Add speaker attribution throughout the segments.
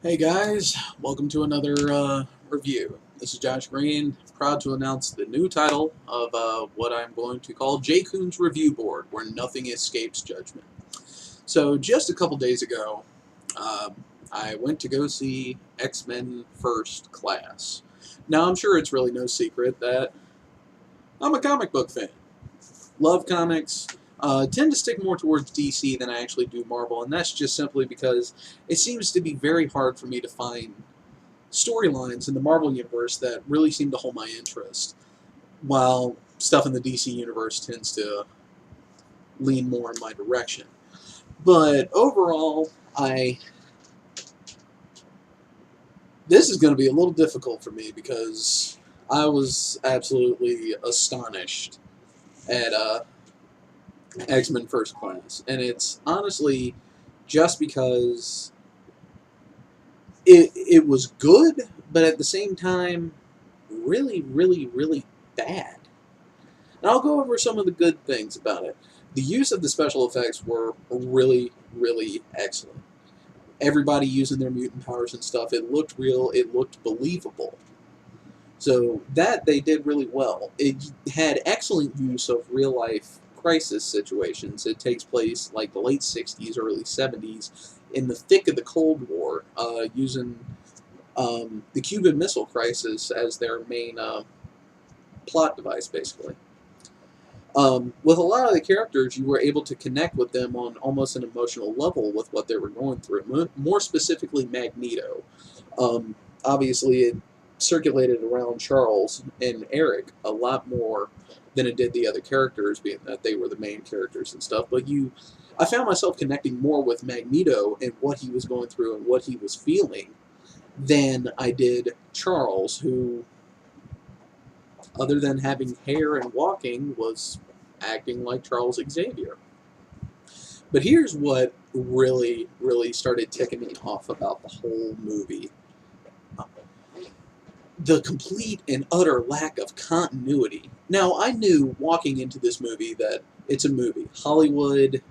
Speaker 1: Hey guys, welcome to another review. This is Josh Green, proud to announce the new title of what I'm going to call Jkun's Review Board, where nothing escapes judgment. So just a couple days ago, uh, I went to go see X-Men First Class. Now I'm sure it's really no secret that I'm a comic book fan. Love comics. Tend to stick more towards DC than I actually do Marvel, and that's just simply because it seems to be very hard for me to find storylines in the Marvel universe that really seem to hold my interest, while stuff in the DC universe tends to lean more in my direction. But overall, this is going to be a little difficult for me because I was absolutely astonished at X-Men First Class, and it's honestly just because it was good, but at the same time, really bad. And I'll go over some of the good things about it. The use of the special effects were really excellent. Everybody using their mutant powers and stuff, it looked real, it looked believable. So that they did really well. It had excellent use of real life crisis situations. It takes place like the late 60s, early 70s, in the thick of the Cold War, using the Cuban Missile Crisis as their main plot device, basically. With a lot of the characters, you were able to connect with them on almost an emotional level with what they were going through. More specifically, Magneto. Obviously, it circulated around Charles and Eric a lot more than it did the other characters, being that they were the main characters and stuff. But I found myself connecting more with Magneto and what he was going through and what he was feeling than I did Charles, who, other than having hair and walking, was acting like Charles Xavier. But here's what really started ticking me off about the whole movie. The complete and utter lack of continuity. Now, I knew walking into this movie that it's a movie. Hollywood,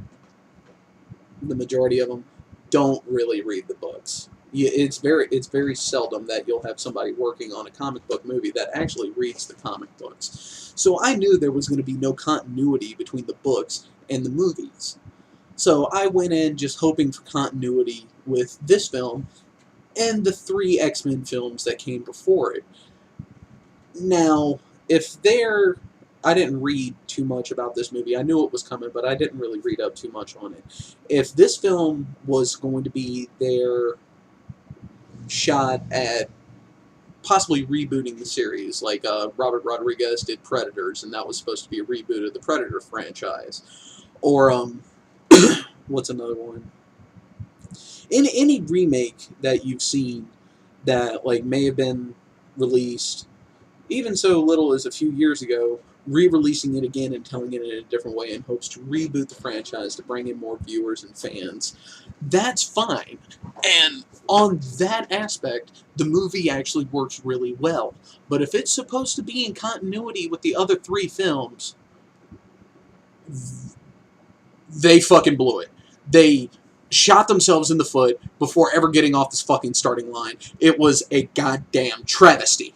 Speaker 1: the majority of them, don't really read the books. It's very seldom that you'll have somebody working on a comic book movie that actually reads the comic books. So I knew there was going to be no continuity between the books and the movies. So I went in just hoping for continuity with this film and the three X-Men films that came before it. Now, if they're I didn't read too much about this movie. I knew it was coming, but I didn't really read up too much on it. If this film was going to be their shot at possibly rebooting the series, like Robert Rodriguez did Predators, and that was supposed to be a reboot of the Predator franchise, or what's another one? In any remake that you've seen that like may have been released even so little as a few years ago, re-releasing it again and telling it in a different way in hopes to reboot the franchise to bring in more viewers and fans, that's fine. And on that aspect, the movie actually works really well. But if it's supposed to be in continuity with the other three films, they fucking blew it. They shot themselves in the foot before ever getting off this fucking starting line. It was a goddamn travesty.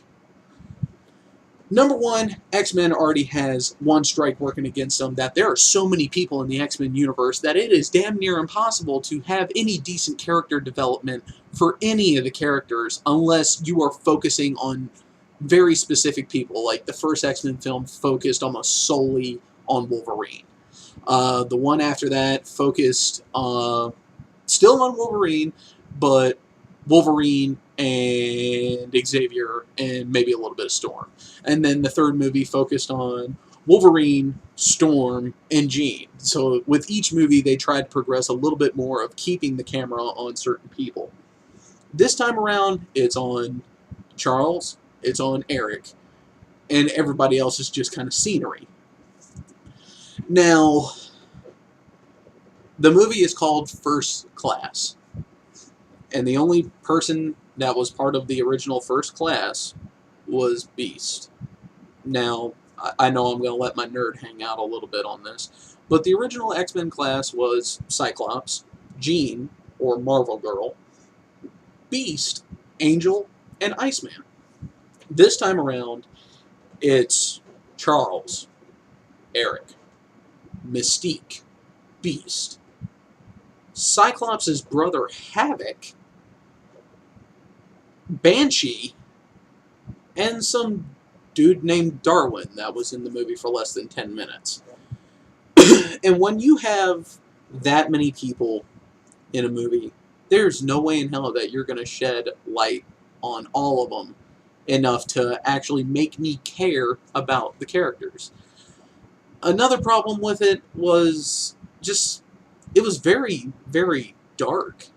Speaker 1: Number one, X-Men already has one strike working against them, that there are so many people in the X-Men universe that it is damn near impossible to have any decent character development for any of the characters unless you are focusing on very specific people. Like the first X-Men film focused almost solely on Wolverine. The one after that focused still on Wolverine, but Wolverine and Xavier and maybe a little bit of Storm. And then the third movie focused on Wolverine, Storm, and Jean. So with each movie, they tried to progress a little bit more of keeping the camera on certain people. This time around, it's on Charles, it's on Eric, and everybody else is just kind of scenery. Now, the movie is called First Class, and the only person that was part of the original First Class was Beast. Now, I know I'm going to let my nerd hang out a little bit on this, but the original X-Men class was Cyclops, Jean, or Marvel Girl, Beast, Angel, and Iceman. This time around, it's Charles, Eric, Mystique, Beast, Cyclops' brother Havoc, Banshee, and some dude named Darwin that was in the movie for less than 10 minutes. And when you have that many people in a movie, there's no way in hell that you're going to shed light on all of them enough to actually make me care about the characters. Another problem with it was just, it was very, very dark.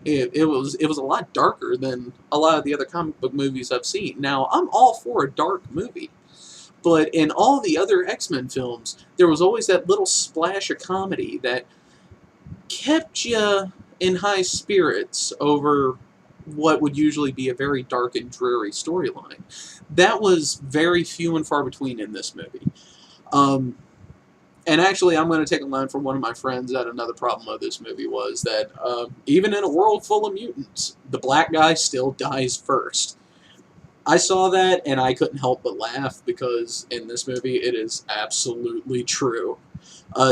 Speaker 1: It was a lot darker than a lot of the other comic book movies I've seen. Now, I'm all for a dark movie, but in all the other X-Men films, there was always that little splash of comedy that kept you in high spirits over what would usually be a very dark and dreary storyline. That was very few and far between in this movie. And actually, I'm going to take a line from one of my friends that another problem of this movie was that even in a world full of mutants, the black guy still dies first. I saw that and I couldn't help but laugh because in this movie it is absolutely true.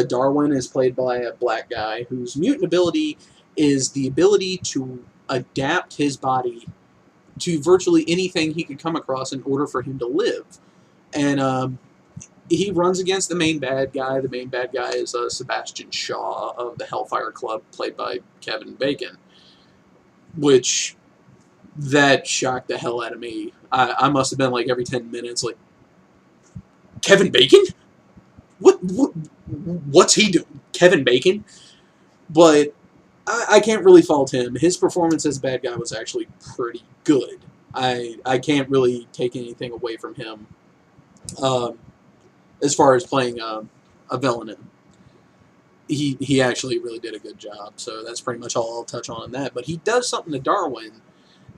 Speaker 1: Darwin is played by a black guy whose mutant ability is the ability to adapt his body to virtually anything he could come across in order for him to live. And he runs against the main bad guy. The main bad guy is Sebastian Shaw of the Hellfire Club, played by Kevin Bacon. Which, that shocked the hell out of me. I must have been like every 10 minutes like, Kevin Bacon? What's he doing? Kevin Bacon? But I can't really fault him. His performance as a bad guy was actually pretty good. I can't really take anything away from him. As far as playing a villain, he actually really did a good job. So that's pretty much all I'll touch on that. But he does something to Darwin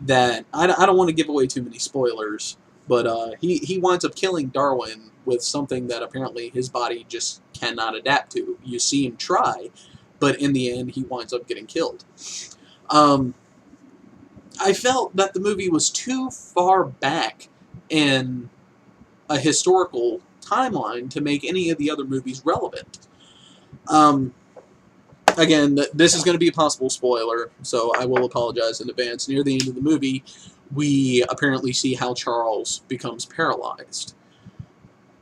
Speaker 1: that I don't want to give away too many spoilers. But he winds up killing Darwin with something that apparently his body just cannot adapt to. You see him try, but in the end he winds up getting killed. I felt that the movie was too far back in a historical timeline to make any of the other movies relevant. Again, this is going to be a possible spoiler, so I will apologize in advance. Near the end of the movie, we apparently see how Charles becomes paralyzed.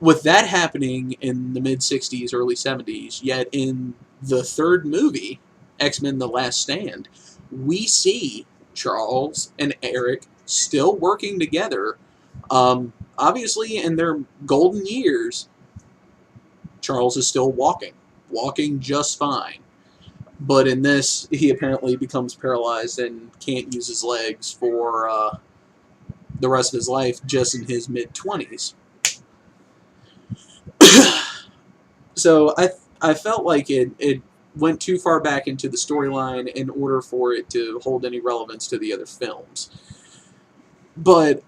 Speaker 1: With that happening in the mid-60s, early 70s, yet in the third movie, X-Men The Last Stand, we see Charles and Eric still working together. Obviously, in their golden years, Charles is still walking just fine. But in this, he apparently becomes paralyzed and can't use his legs for the rest of his life, just in his mid-20s. So I felt like it went too far back into the storyline in order for it to hold any relevance to the other films. But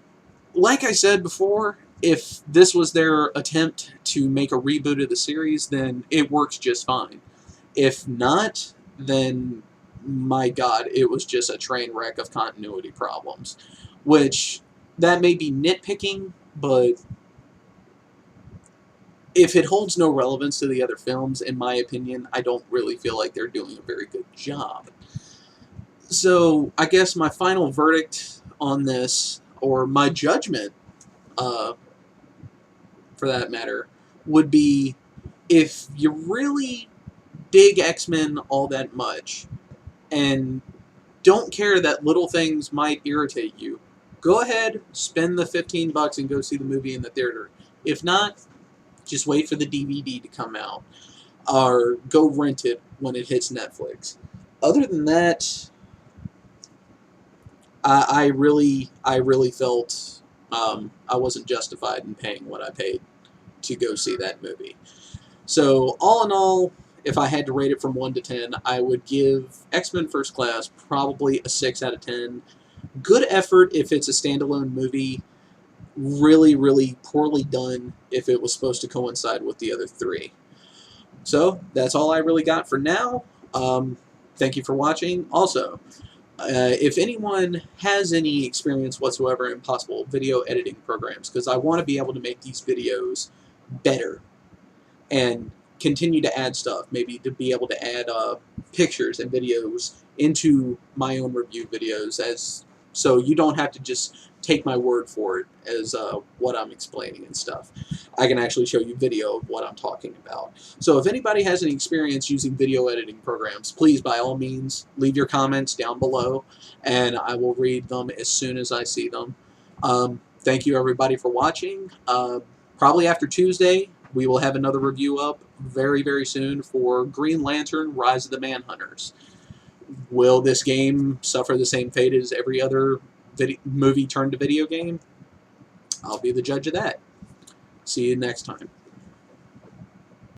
Speaker 1: like I said before, if this was their attempt to make a reboot of the series, then it works just fine. If not, then, my God, it was just a train wreck of continuity problems. Which, that may be nitpicking, but if it holds no relevance to the other films, in my opinion, I don't really feel like they're doing a very good job. So, I guess my final verdict on this, or my judgment, for that matter, would be, if you really dig X-Men all that much, and don't care that little things might irritate you, go ahead, spend the $15 and go see the movie in the theater. If not, just wait for the DVD to come out, or go rent it when it hits Netflix. Other than that, I really felt I wasn't justified in paying what I paid to go see that movie. So, all in all, if I had to rate it from 1 to 10, I would give X-Men First Class probably a 6 out of 10. Good effort if it's a standalone movie. Really, really poorly done if it was supposed to coincide with the other three. So, that's all I really got for now. Thank you for watching. Also, If anyone has any experience whatsoever in possible video editing programs, because I want to be able to make these videos better and continue to add stuff, maybe to be able to add pictures and videos into my own review videos, as so you don't have to just take my word for it as what I'm explaining and stuff. I can actually show you video of what I'm talking about. So if anybody has any experience using video editing programs, please, by all means, leave your comments down below, and I will read them as soon as I see them. Thank you, everybody, for watching. Probably after Tuesday, we will have another review up very, very soon for Green Lantern: Rise of the Manhunters. Will this game suffer the same fate as every other movie turned to video game? I'll be the judge of that. See you next time.